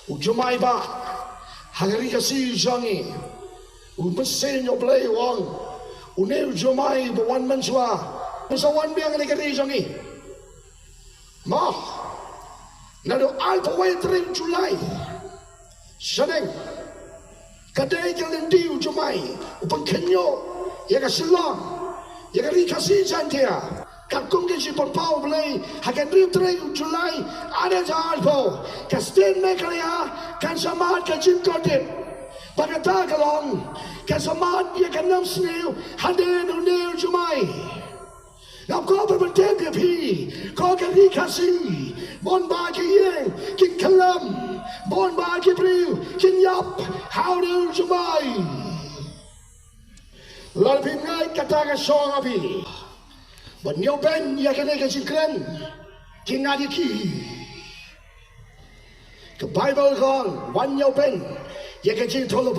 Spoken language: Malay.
Ujumai ba hagari kasi Jongi umesin yo play wong une ujumai bawan manswa masawan biang ni kari Jongi ma nado alpa way 3 Julai Suting kadai jalan di ujumai upang kenyo ya kasilong ya kari kasi Jaintia Kakung ke si pau belai hakan 3 Julai ada jahal po kastin mekalaya kan samat ka Kyndit pagata kalong kan samat ya kan nam snew handen uneu jumai ngap ko berbentep ya pi ko kari Khasi bon ba ki yeng kin kalam bon ba ki Bynriew kin yap how do jumai lalu ngai kata ka song api But nhiều bên ya cái này cái chuyện kren kinh ngạc đi khi cái Bible con one nhiều bên ya cái chuyện thô lỗ